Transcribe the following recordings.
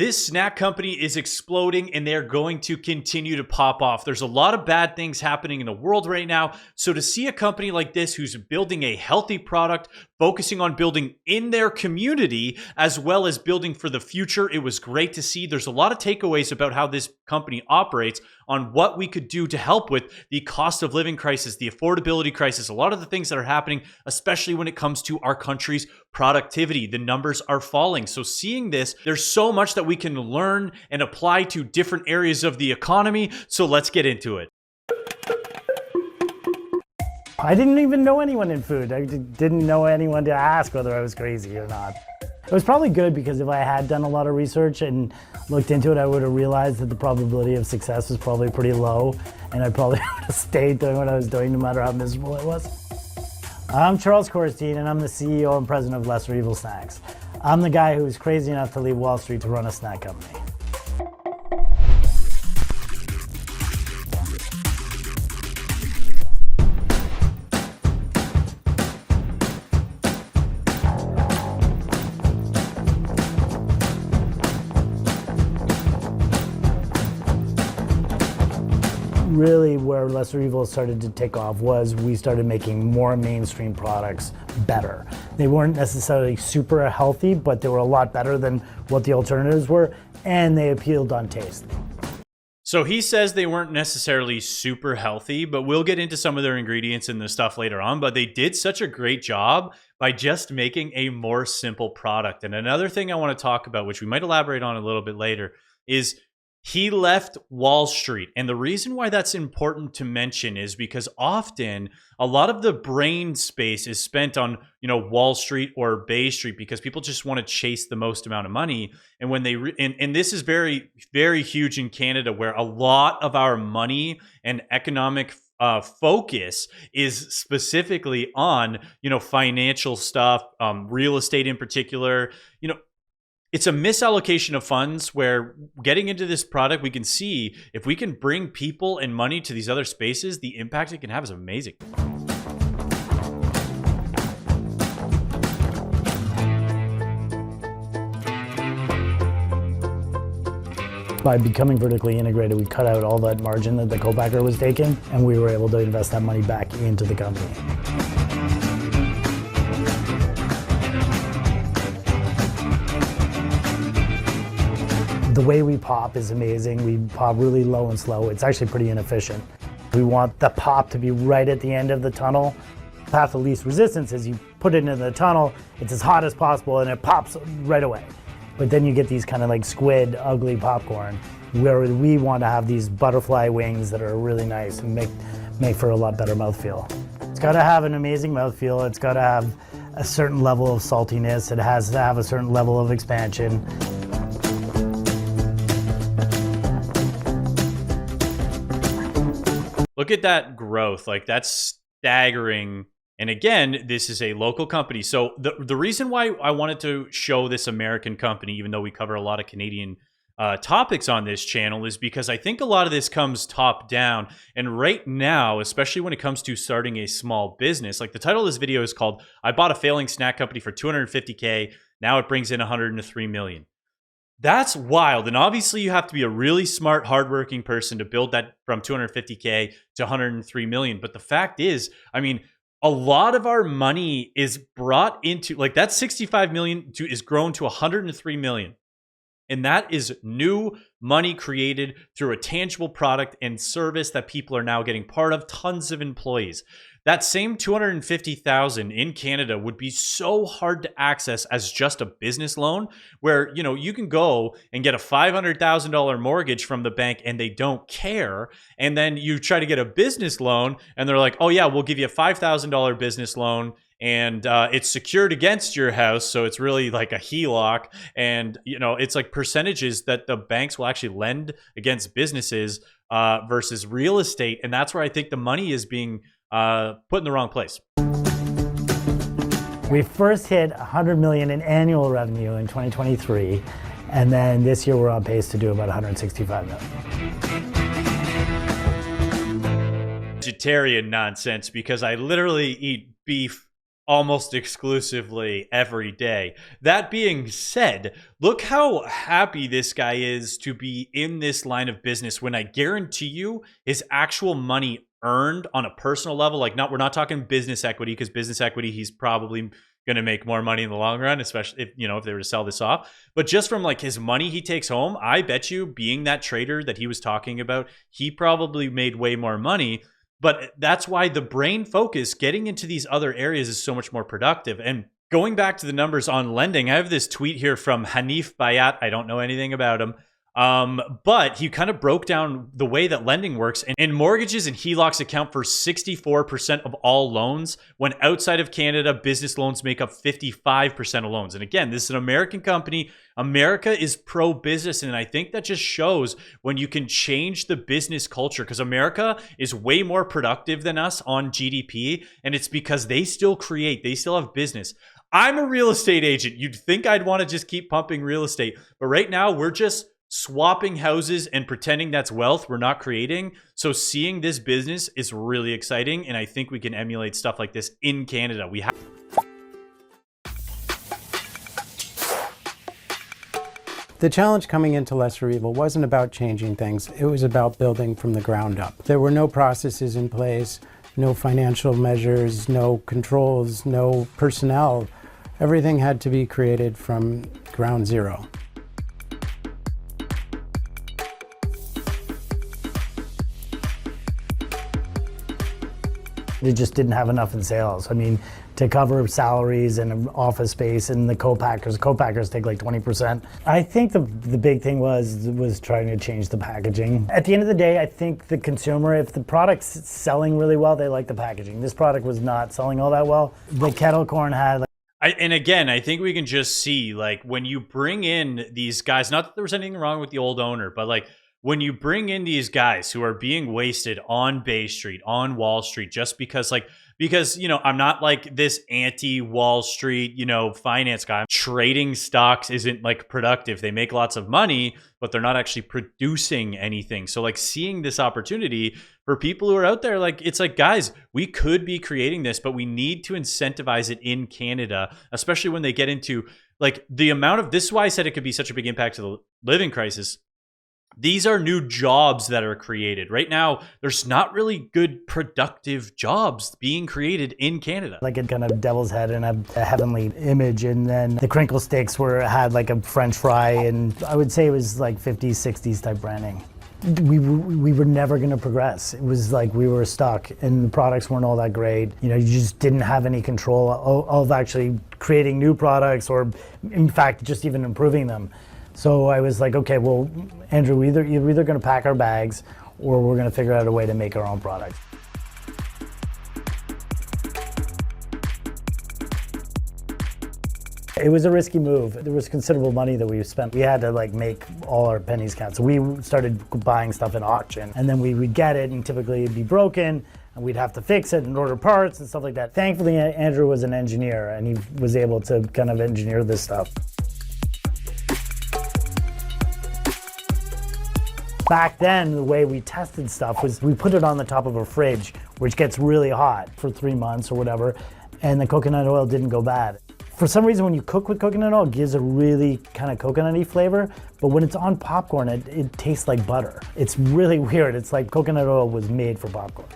This snack company is exploding and they're going to continue to pop off. There's a lot of bad things happening in the world right now. So to see a company like this who's building a healthy product, focusing on building in their community, as well as building for the future, it was great to see. There's a lot of takeaways about how this company operates, on what we could do to help with the cost of living crisis, the affordability crisis, a lot of the things that are happening, especially when it comes to our country's productivity. The numbers are falling. So seeing this, there's so much that we can learn and apply to different areas of the economy. So let's get into it. I didn't even know anyone in food. I didn't know anyone to ask whether I was crazy or not. It was probably good, because if I had done a lot of research and looked into it, I would have realized that the probability of success was probably pretty low, and I probably would have stayed doing what I was doing no matter how miserable it was. I'm Charles Korstein, and I'm the CEO and president of Lesser Evil Snacks. I'm the guy who was crazy enough to leave Wall Street to run a snack company. Really, where Lesser Evil started to take off was we started making more mainstream products better. They weren't necessarily super healthy, but they were a lot better than what the alternatives were, and they appealed on taste. So he says they weren't necessarily super healthy, but we'll get into some of their ingredients and the stuff later on. But they did such a great job by just making a more simple product. And another thing I want to talk about, which we might elaborate on a little bit later, is he left Wall Street. And the reason why that's important to mention is because often a lot of the brain space is spent on, Wall Street or Bay Street, because people just want to chase the most amount of money. And when they, and this is very, very huge in Canada, where a lot of our money and economic focus is specifically on, financial stuff, real estate in particular. It's a misallocation of funds, where getting into this product, we can see if we can bring people and money to these other spaces, the impact it can have is amazing. By becoming vertically integrated, we cut out all that margin that the co-packer was taking, and we were able to invest that money back into the company. The way we pop is amazing. We pop really low and slow. It's actually pretty inefficient. We want the pop to be right at the end of the tunnel. Path of least resistance is you put it into the tunnel, it's as hot as possible, and it pops right away. But then you get these kind of like squid, ugly popcorn, where we want to have these butterfly wings that are really nice and make for a lot better mouthfeel. It's got to have an amazing mouthfeel. It's got to have a certain level of saltiness. It has to have a certain level of expansion. Look at that growth. Like, that's staggering. And again, this is a local company. So the reason why I wanted to show this American company, even though we cover a lot of Canadian topics on this channel, is because I think a lot of this comes top down. And right now, especially when it comes to starting a small business, like the title of this video is called, I bought a failing snack company for $250K. Now it brings in $103 million. That's wild. And obviously you have to be a really smart, hardworking person to build that from 250K to 103 million. But the fact is, a lot of our money is brought into, like, that 65 million is grown to 103 million. And that is new money created through a tangible product and service that people are now getting part of, tons of employees. That same 250,000 in Canada would be so hard to access as just a business loan, where, you can go and get a $500,000 mortgage from the bank and they don't care. And then you try to get a business loan and they're like, oh yeah, we'll give you a $5,000 business loan, and it's secured against your house. So it's really like a HELOC. And, it's like percentages that the banks will actually lend against businesses versus real estate. And that's where I think the money is being put in the wrong place. We first hit 100 million in annual revenue in 2023, and then this year we're on pace to do about 165 million. Vegetarian nonsense, because I literally eat beef almost exclusively every day. That being said, look how happy this guy is to be in this line of business when I guarantee you his actual money earned on a personal level, like not we're not talking business equity, because business equity he's probably going to make more money in the long run, especially if if they were to sell this off. But just from like his money he takes home, I bet you being that trader that he was talking about, he probably made way more money. But that's why the brain focus getting into these other areas is so much more productive. And going back to the numbers on lending, I have this tweet here from Hanif Bayat. I don't know anything about him. But he kind of broke down the way that lending works. And mortgages and HELOCs account for 64% of all loans, when outside of Canada, business loans make up 55% of loans. And again, this is an American company. America is pro-business, and I think that just shows when you can change the business culture, because America is way more productive than us on GDP, and it's because they still create, they still have business. I'm a real estate agent. You'd think I'd want to just keep pumping real estate, but right now we're just swapping houses and pretending that's wealth we're not creating. So seeing this business is really exciting, and I think we can emulate stuff like this in Canada. We have The challenge coming into Lesser Evil wasn't about changing things, it was about building from the ground up. There were no processes in place, no financial measures, no controls, no personnel. Everything had to be created from ground zero. They just didn't have enough in sales. I mean, to cover salaries and office space and the co-packers. Co-packers take like 20%. I think the big thing was trying to change the packaging. At the end of the day, I think the consumer, if the product's selling really well, they like the packaging. This product was not selling all that well. The kettle corn had and again, I think we can just see, like, when you bring in these guys, not that there was anything wrong with the old owner, but like when you bring in these guys who are being wasted on Bay Street, on Wall Street, just because I'm not like this anti-Wall Street, finance guy. Trading stocks isn't like productive. They make lots of money, but they're not actually producing anything. So like seeing this opportunity for people who are out there, like it's like, guys, we could be creating this, but we need to incentivize it in Canada, especially when they get into like the amount of, this is why I said it could be such a big impact to the living crisis. These are new jobs that are created. Right now, there's not really good productive jobs being created in Canada. like a kind of devil's head and a heavenly image, and then the crinkle sticks had like a French fry, and I would say it was like 50s, 60s type branding. We were never going to progress. It was like we were stuck, and the products weren't all that great. You just didn't have any control of actually creating new products, or in fact, just even improving them. So I was like, okay, well, Andrew, you're either going to pack our bags or we're going to figure out a way to make our own products. It was a risky move. There was considerable money that we spent. We had to like make all our pennies count. So we started buying stuff at auction, and then we would get it, and typically it'd be broken, and we'd have to fix it and order parts and stuff like that. Thankfully, Andrew was an engineer, and he was able to kind of engineer this stuff. Back then, the way we tested stuff was we put it on the top of a fridge, which gets really hot for 3 months or whatever, and the coconut oil didn't go bad. For some reason, when you cook with coconut oil, it gives a really kind of coconutty flavor, but when it's on popcorn, it tastes like butter. It's really weird. It's like coconut oil was made for popcorn.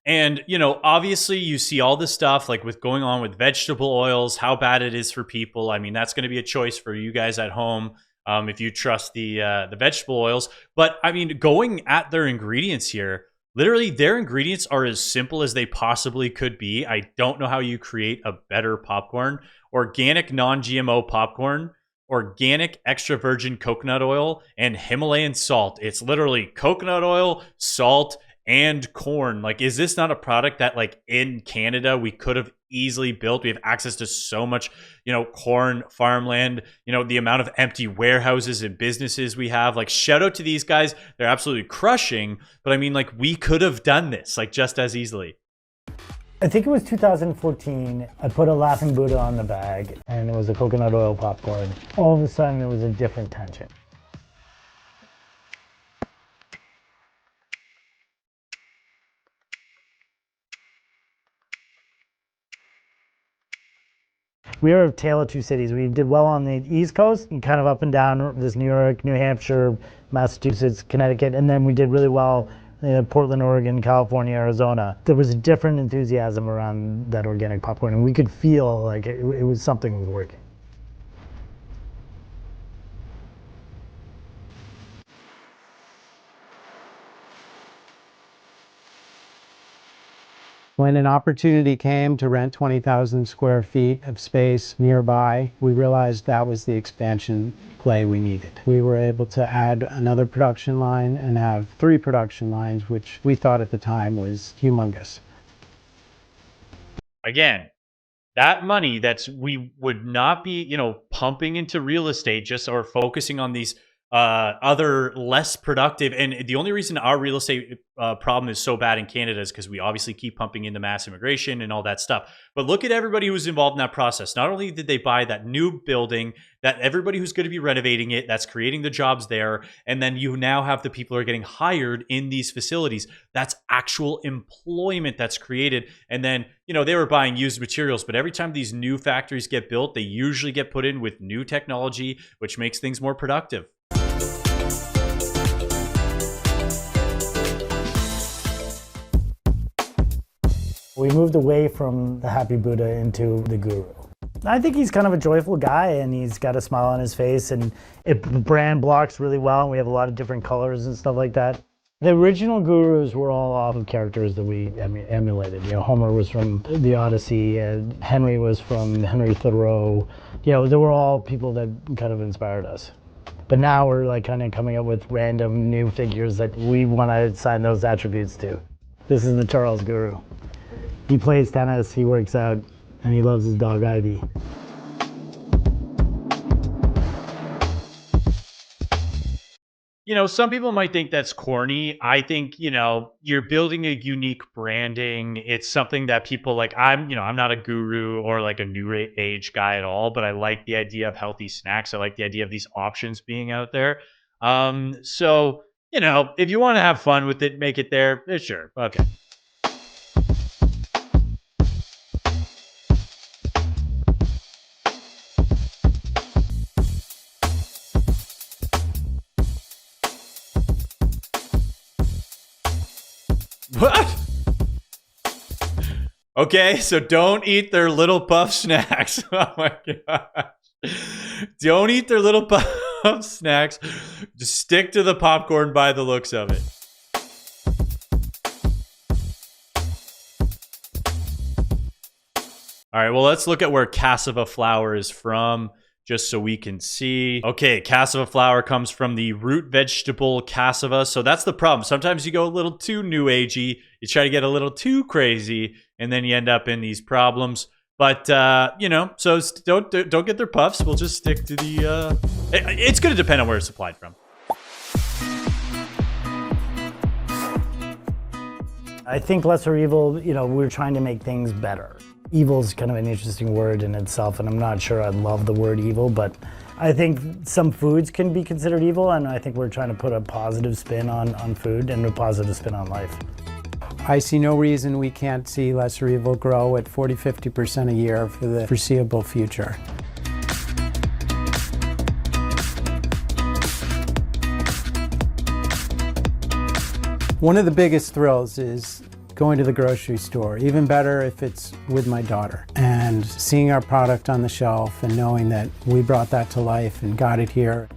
And, obviously you see all this stuff like with going on with vegetable oils, how bad it is for people. I mean, that's going to be a choice for you guys at home. If you trust the vegetable oils. But I mean, going at their ingredients here, literally their ingredients are as simple as they possibly could be. I don't know how you create a better popcorn. Organic non-GMO popcorn, organic extra virgin coconut oil, and Himalayan salt. It's literally coconut oil, salt, and corn. Like, is this not a product that like in Canada we could have easily built? We have access to so much, corn, farmland, the amount of empty warehouses and businesses we have. Like, shout out to these guys. They're absolutely crushing. But I mean, like, we could have done this like just as easily. I think it was 2014. I put a Laughing Buddha on the bag, and it was a coconut oil popcorn. All of a sudden, there was a different tension. We are a tale of two cities. We did well on the East Coast and kind of up and down this New York, New Hampshire, Massachusetts, Connecticut, and then we did really well in Portland, Oregon, California, Arizona. There was a different enthusiasm around that organic popcorn, and we could feel like it was something was working. When an opportunity came to rent 20,000 square feet of space nearby, we realized that was the expansion play we needed. We were able to add another production line and have 3 production lines, which we thought at the time was humongous. Again, that money we would not be, pumping into real estate just or focusing on these other less productive. And the only reason our real estate problem is so bad in Canada is because we obviously keep pumping into mass immigration and all that stuff. But look at everybody who was involved in that process. Not only did they buy that new building, that everybody who's going to be renovating it, that's creating the jobs there. And then you now have the people who are getting hired in these facilities. That's actual employment that's created. And then, they were buying used materials, but every time these new factories get built, they usually get put in with new technology, which makes things more productive. We moved away from the Happy Buddha into the Guru. I think he's kind of a joyful guy, and he's got a smile on his face, and the brand blocks really well, and we have a lot of different colors and stuff like that. The original Gurus were all off of characters that we emulated. Homer was from the Odyssey, and Henry was from Henry Thoreau. They were all people that kind of inspired us. But now we're like kind of coming up with random new figures that we want to assign those attributes to. This is the Charles Guru. He plays tennis, he works out, and he loves his dog Ivy. Some people might think that's corny. I think, you're building a unique branding. It's something that people like. I'm not a guru or like a new age guy at all, but I like the idea of healthy snacks. I like the idea of these options being out there. So, if you want to have fun with it, make it there. Sure. Okay. What? Okay, so don't eat their little puff snacks. Oh my gosh. Don't eat their little puff snacks. Just stick to the popcorn by the looks of it. All right, well, let's look at where cassava flour is from, just so we can see. Okay, cassava flour comes from the root vegetable cassava. So that's the problem. Sometimes you go a little too new agey. You try to get a little too crazy, and then you end up in these problems. But, so don't get their puffs. We'll just stick to the... It's going to depend on where it's supplied from. I think lesser evil, we're trying to make things better. Evil is kind of an interesting word in itself, and I'm not sure I love the word evil, but I think some foods can be considered evil, and I think we're trying to put a positive spin on food and a positive spin on life. I see no reason we can't see lesser evil grow at 40–50% a year for the foreseeable future. One of the biggest thrills is going to the grocery store, even better if it's with my daughter, and seeing our product on the shelf and knowing that we brought that to life and got it here.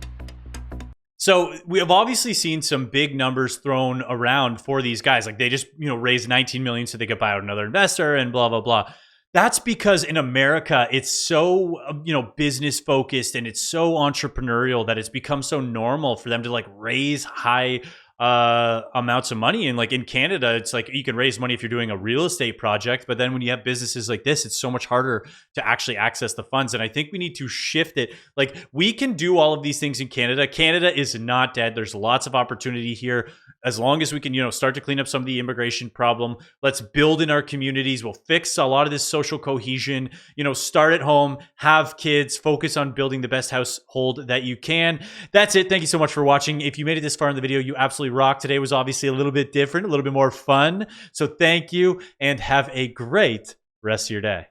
So we have obviously seen some big numbers thrown around for these guys. Like they just, raised 19 million so they could buy out another investor and blah, blah, blah. That's because in America, it's so, business focused and it's so entrepreneurial that it's become so normal for them to like raise high amounts of money. And like in Canada, it's like you can raise money if you're doing a real estate project, but then when you have businesses like this, it's so much harder to actually access the funds. And I think we need to shift it. Like we can do all of these things in Canada. Canada is not dead. There's lots of opportunity here. As long as we can, start to clean up some of the immigration problem, let's build in our communities. We'll fix a lot of this social cohesion, start at home, have kids, focus on building the best household that you can. That's it. Thank you so much for watching. If you made it this far in the video, you absolutely rock. Today was obviously a little bit different, a little bit more fun. So thank you and have a great rest of your day.